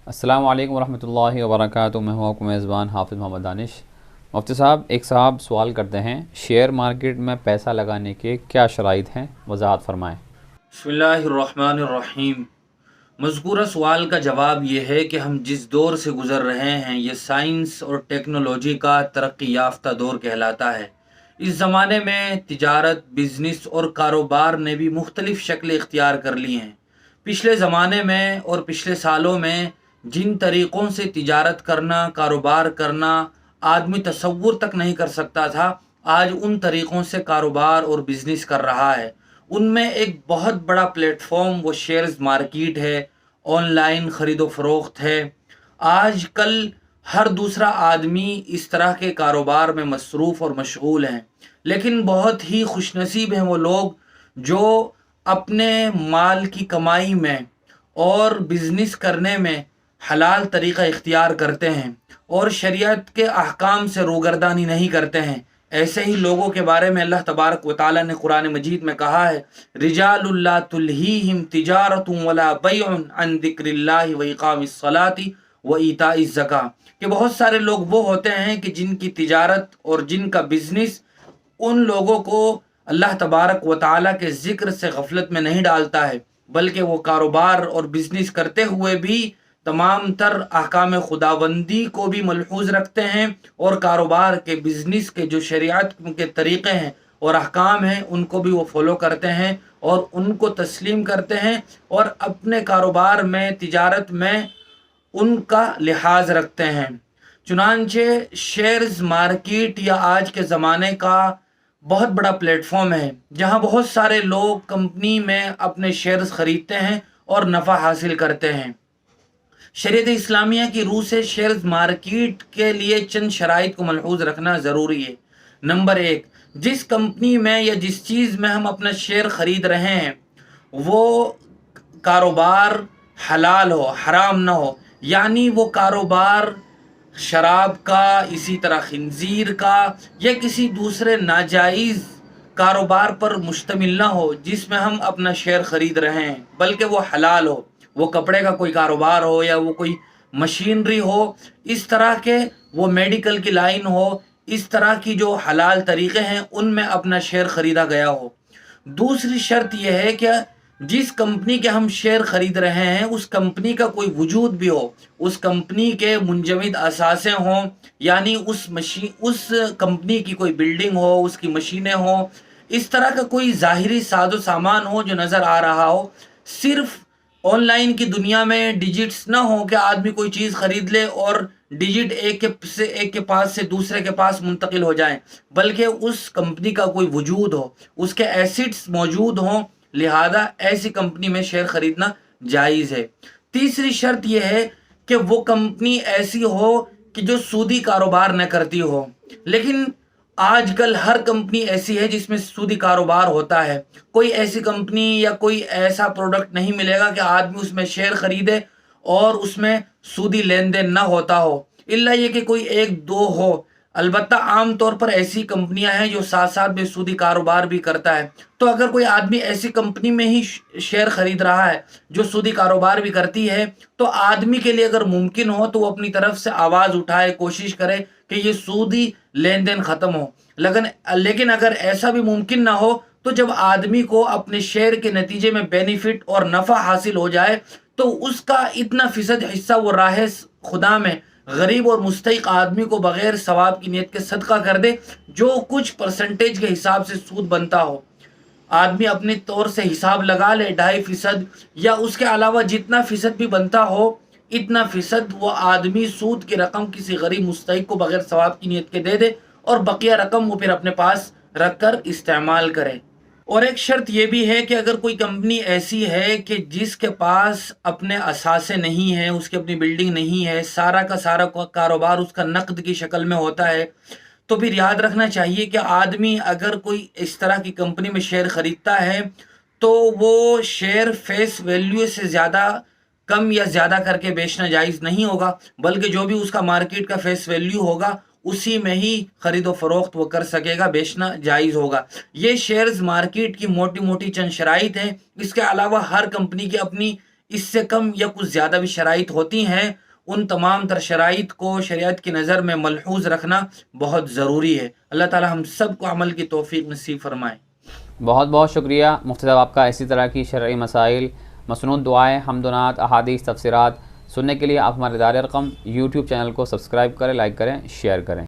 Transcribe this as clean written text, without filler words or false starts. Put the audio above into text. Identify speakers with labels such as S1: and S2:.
S1: السلام علیکم ورحمۃ اللہ وبرکاتہ۔ میں ہوں آپ کا میزبان حافظ محمد دانش۔ مفتی صاحب، ایک صاحب سوال کرتے ہیں، شیئر مارکیٹ میں پیسہ لگانے کے کیا شرائط ہیں، وضاحت فرمائیں۔
S2: بسم اللہ الرحمن الرحیم۔ مذکورہ سوال کا جواب یہ ہے کہ ہم جس دور سے گزر رہے ہیں یہ سائنس اور ٹیکنالوجی کا ترقی یافتہ دور کہلاتا ہے۔ اس زمانے میں تجارت، بزنس اور کاروبار نے بھی مختلف شکلیں اختیار کر لی ہیں۔ پچھلے زمانے میں اور پچھلے سالوں میں جن طریقوں سے تجارت کرنا، کاروبار کرنا آدمی تصور تک نہیں کر سکتا تھا، آج ان طریقوں سے کاروبار اور بزنس کر رہا ہے۔ ان میں ایک بہت بڑا پلیٹ فارم وہ شیئرز مارکیٹ ہے، آن لائن خرید و فروخت ہے۔ آج کل ہر دوسرا آدمی اس طرح کے کاروبار میں مصروف اور مشغول ہیں، لیکن بہت ہی خوش نصیب ہیں وہ لوگ جو اپنے مال کی کمائی میں اور بزنس کرنے میں حلال طریقہ اختیار کرتے ہیں اور شریعت کے احکام سے روگردانی نہیں کرتے ہیں۔ ایسے ہی لوگوں کے بارے میں اللہ تبارک و تعالیٰ نے قرآن مجید میں کہا ہے، رجال لا تلہیہم تجارت ولا بیع عن ذکر اللہ واقام الصلاۃ وایتاء الزکاۃ، کہ بہت سارے لوگ وہ ہوتے ہیں کہ جن کی تجارت اور جن کا بزنس ان لوگوں کو اللہ تبارک و تعالیٰ کے ذکر سے غفلت میں نہیں ڈالتا ہے، بلکہ وہ کاروبار اور بزنس کرتے ہوئے بھی تمام تر احکام خداوندی کو بھی ملحوظ رکھتے ہیں، اور کاروبار کے بزنس کے جو شریعت کے طریقے ہیں اور احکام ہیں ان کو بھی وہ فالو کرتے ہیں اور ان کو تسلیم کرتے ہیں، اور اپنے کاروبار میں، تجارت میں ان کا لحاظ رکھتے ہیں۔ چنانچہ شیئرز مارکیٹ یا آج کے زمانے کا بہت بڑا پلیٹ فارم ہے جہاں بہت سارے لوگ کمپنی میں اپنے شیئرز خریدتے ہیں اور نفع حاصل کرتے ہیں۔ شریعت اسلامیہ کی روح سے شیئرز مارکیٹ کے لیے چند شرائط کو ملحوظ رکھنا ضروری ہے۔ نمبر 1، جس کمپنی میں یا جس چیز میں ہم اپنا شیئر خرید رہے ہیں وہ کاروبار حلال ہو، حرام نہ ہو، یعنی وہ کاروبار شراب کا، اسی طرح خنزیر کا یا کسی دوسرے ناجائز کاروبار پر مشتمل نہ ہو جس میں ہم اپنا شیئر خرید رہے ہیں، بلکہ وہ حلال ہو۔ وہ کپڑے کا کوئی کاروبار ہو یا وہ کوئی مشینری ہو، اس طرح کے، وہ میڈیکل کی لائن ہو، اس طرح کی جو حلال طریقے ہیں ان میں اپنا شیئر خریدا گیا ہو۔ دوسری شرط یہ ہے کہ جس کمپنی کے ہم شیئر خرید رہے ہیں اس کمپنی کا کوئی وجود بھی ہو، اس کمپنی کے منجمد اثاثے ہوں، یعنی اس کمپنی کی کوئی بلڈنگ ہو، اس کی مشینیں ہوں، اس طرح کا کوئی ظاہری ساز و سامان ہو جو نظر آ رہا ہو۔ صرف آن لائن کی دنیا میں ڈیجٹس نہ ہو کہ آدمی کوئی چیز خرید لے اور ڈیجٹ ایک کے پاس سے دوسرے کے پاس منتقل ہو جائیں، بلکہ اس کمپنی کا کوئی وجود ہو، اس کے ایسٹس موجود ہوں، لہذا ایسی کمپنی میں شیئر خریدنا جائز ہے۔ تیسری شرط یہ ہے کہ وہ کمپنی ایسی ہو کہ جو سودی کاروبار نہ کرتی ہو، لیکن آج کل ہر کمپنی ایسی ہے جس میں سودی کاروبار ہوتا ہے۔ کوئی ایسی کمپنی یا کوئی ایسا پروڈکٹ نہیں ملے گا کہ آدمی اس میں شیئر خریدے اور اس میں سودی لین دین نہ ہوتا ہو، الا یہ کہ کوئی ایک دو ہو۔ البتہ عام طور پر ایسی کمپنیاں ہیں جو ساتھ ساتھ میں سودی کاروبار بھی کرتا ہے، تو اگر کوئی آدمی ایسی کمپنی میں ہی شیئر خرید رہا ہے جو سودی کاروبار بھی کرتی ہے، تو آدمی کے لیے اگر ممکن ہو تو وہ اپنی طرف سے آواز اٹھائے، کوشش کرے کہ یہ سودی لین دین ختم ہو۔ لیکن اگر ایسا بھی ممکن نہ ہو تو جب آدمی کو اپنے شیئر کے نتیجے میں بینیفٹ اور نفع حاصل ہو جائے تو اس کا اتنا فیصد حصہ وہ راہ خدا میں غریب اور مستحق آدمی کو بغیر ثواب کی نیت کے صدقہ کر دے، جو کچھ پرسنٹیج کے حساب سے سود بنتا ہو۔ آدمی اپنے طور سے حساب لگا لے 2.5% یا اس کے علاوہ جتنا فیصد بھی بنتا ہو، اتنا فیصد وہ آدمی سود کی رقم کسی غریب مستحق کو بغیر ثواب کی نیت کے دے دے، اور بقیہ رقم وہ پھر اپنے پاس رکھ کر استعمال کرے۔ اور ایک شرط یہ بھی ہے کہ اگر کوئی کمپنی ایسی ہے کہ جس کے پاس اپنے اثاثے نہیں ہیں، اس کی اپنی بلڈنگ نہیں ہے، سارا کا سارا کاروبار اس کا نقد کی شکل میں ہوتا ہے، تو پھر یاد رکھنا چاہیے کہ آدمی اگر کوئی اس طرح کی کمپنی میں شیئر خریدتا ہے تو وہ شیئر فیس ویلیو سے زیادہ کم یا زیادہ کر کے بیچنا جائز نہیں ہوگا، بلکہ جو بھی اس کا مارکیٹ کا فیس ویلیو ہوگا اسی میں ہی خرید و فروخت وہ کر سکے گا، بیچنا جائز ہوگا۔ یہ شیئرز مارکیٹ کی موٹی موٹی چند شرائط ہیں۔ اس کے علاوہ ہر کمپنی کی اپنی اس سے کم یا کچھ زیادہ بھی شرائط ہوتی ہیں، ان تمام تر شرائط کو شریعت کی نظر میں ملحوظ رکھنا بہت ضروری ہے۔ اللہ تعالی ہم سب کو عمل کی توفیق نصیب فرمائے۔
S1: بہت بہت شکریہ مفتی صاحب آپ کا اسی طرح کی شرعی مسائل، مسنون دعائیں، حمدنات، احادیث، تفسیرات سننے کے لیے آپ ہمارے ادارے رقم یوٹیوب چینل کو سبسکرائب کریں، لائک کریں، شیئر کریں۔